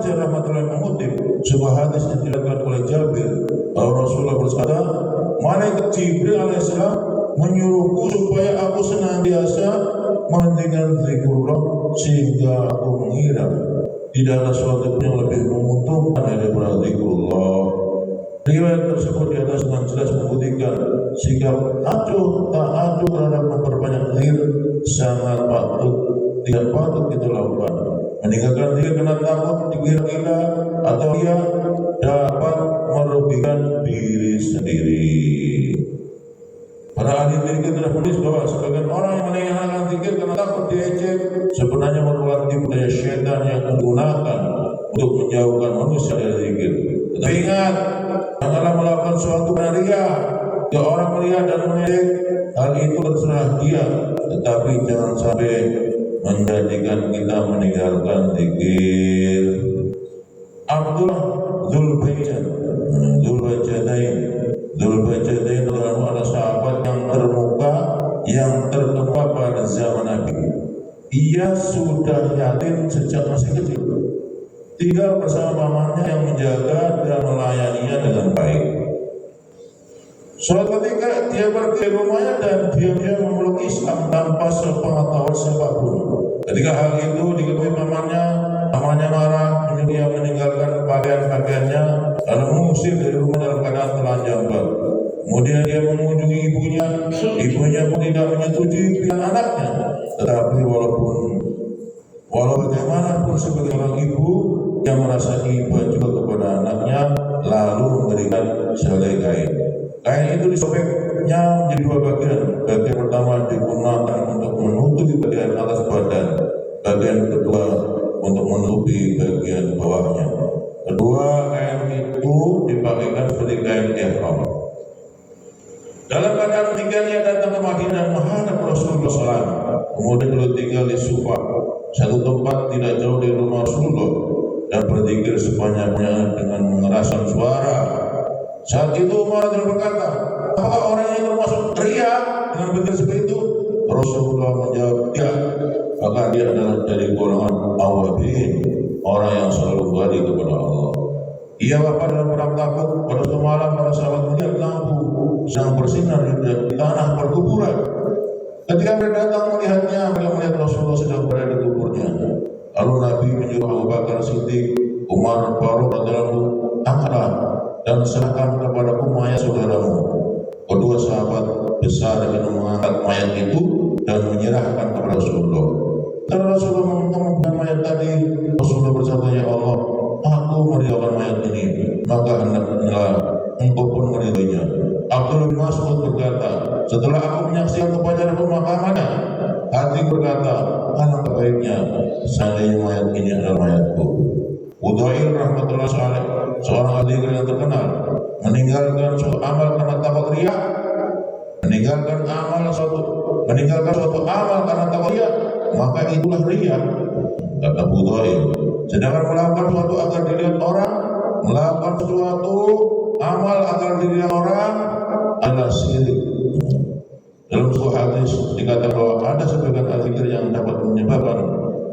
Hajar rahmatullahi mengutip sebuah hadis yang diriwayatkan oleh Jabir bahwa Rasulullah bersabda, malaikat Jibril alaihissalam menyuruhku supaya aku senantiasa menghentikan zikrullah sehingga aku mengira tidak ada sesuatu yang lebih menguntungkan daripada zikrullah. Riwayat tersebut di atas dengan jelas membuktikan sikap acuh tak acuh terhadap memperbanyak zikir sangat patut, tidak patut kita lakukan. Meninggalkan zikir karena takut dikira-kira atau ia dapat merugikan diri sendiri. Para ahli zikir telah menulis bahwa sebagian orang yang meninggalkan zikir karena takut diejek sebenarnya merupakan tipu daya syaitan yang digunakan untuk menjauhkan manusia dari zikir. Tetapi ingat, janganlah melakukan suatu karena riya. Jika orang melihat dan mengejek, hal itu terserah dia, tetapi jangan sampai menjadikan kita meninggalkan zikir. Abdullah Dzulbajadain adalah sahabat yang termuka yang terkemuka pada zaman Nabi. Ia sudah yatim sejak masih kecil, tinggal bersama pamannya yang menjaga dan melayaninya dengan baik. Suatu ketika dia pergi ke rumahnya dan diam-diam memeluk Islam tanpa sepengetahuan siapapun. Ketika hal itu diketahui pamannya marah, menyuruh dia meninggalkan pakaian-pakaiannya lalu mengusir dari rumah dalam keadaan telanjang bak. Kemudian dia mengunjungi ibunya pun tidak menyetujui pilihan anaknya. Tetapi walau bagaimanapun sebagai orang ibu yang merasa iba juga kepada anaknya, lalu memberikan selai kain. Kain itu disobeknya menjadi dua bagian. Bagian pertama digunakan untuk menutupi bagian atas badan, bagian kedua untuk menutupi bagian bawahnya. Kedua kain itu dipakaikan seperti kain ihram. Dalam keadaan demikian ia datang ke Madinah dan menghadap Rasulullah SAW. Kemudian beliau tinggal di Sufah, satu tempat tidak jauh dari rumah Rasulullah, dan berzikir sebanyak-banyaknya dengan mengeraskan suara. Saat itu Umar berkata, apakah orang ini termasuk riya dengan berzikir seperti itu? Rasulullah menjawab, ya, maka dia adalah dari golongan awabin, orang yang selalu kembali kepada Allah. Ia wafat dalam perang Tabuk. Pada suatu malam para sahabat melihat lampu sedang bersinar di tanah perkuburan. Ketika mereka datang melihatnya, mereka melihat Rasulullah sedang berada di kuburnya. Lalu Nabi menyuruh Abu Bakar Siddiq, Umar, Faruq radhiyallahu anhu, angkatlah dan serahkan kepada mayat saudaramu. Kedua sahabat besar dengan mengangkat mayat itu dan menyerahkan kepada Rasulullah. Setelah Rasulullah membuka mayat tadi, Rasulullah bersabda, ya Allah, aku meridhokan mayat ini, maka hendaklah engkau pun meridhoinya. Abdullah bin Mas'ud berkata, setelah aku menyaksikan kepada pemakamannya, hati berkata, alangkah baiknya seandainya mayat ini adalah mayatku. Udail rahmatullah saleh, seorang ahli yang terkenal, meninggalkan suatu amal karena takut riya, meninggalkan suatu amal karena takut riya, maka itulah riya, kata Udail. Sedangkan melakukan sesuatu agar dilihat orang, melakukan sesuatu amal agar dilihat orang adalah syirik. Dalam sebuah hadis dikatakan bahwa ada sebagian zikir yang dapat menyebabkan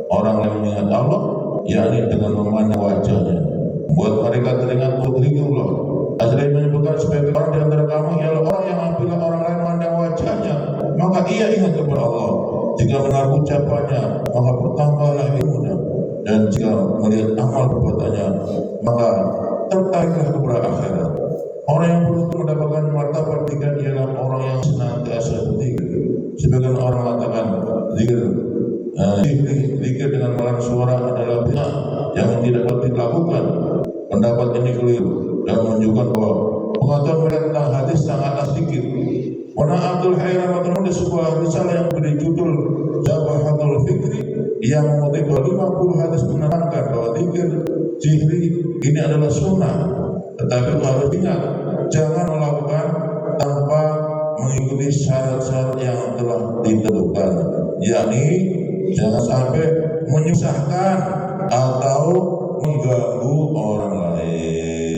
orang lain mengingat Allah, yakni dengan memandang wajahnya, membuat mereka teringat untuk zikrullah. Asli menyebutkan sebagian orang di antara kamu ialah orang yang apabila orang lain memandang wajahnya, maka ia ingat kepada Allah. Jika mendengar ucapannya, maka bertambahlah ilmunya. Dan jika melihat amal perbuatannya, maka tertariklah kepada akhirat. Orang yang beruntung mendapatkan martabat tiga ialah orang yang senantiasa berzikir. Sebagian orang mengatakan zikir dengan melarang suara adalah bid'ah yang tidak dapat dilakukan. Pendapat ini keliru dan menunjukkan bahwa pengetahuan mereka tentang hadis sangatlah sedikit. Wana Abdul Hayy menulis sebuah risalah yang beri judul Jabahatul Fikri. Ia mengutip 50 hadis menerangkan bahwa zikir jihri ini adalah sunnah. Tetapi harus ingat, jangan melakukan tanpa mengikuti syarat-syarat yang telah ditentukan, yakni jangan sampai menyusahkan atau mengganggu orang lain.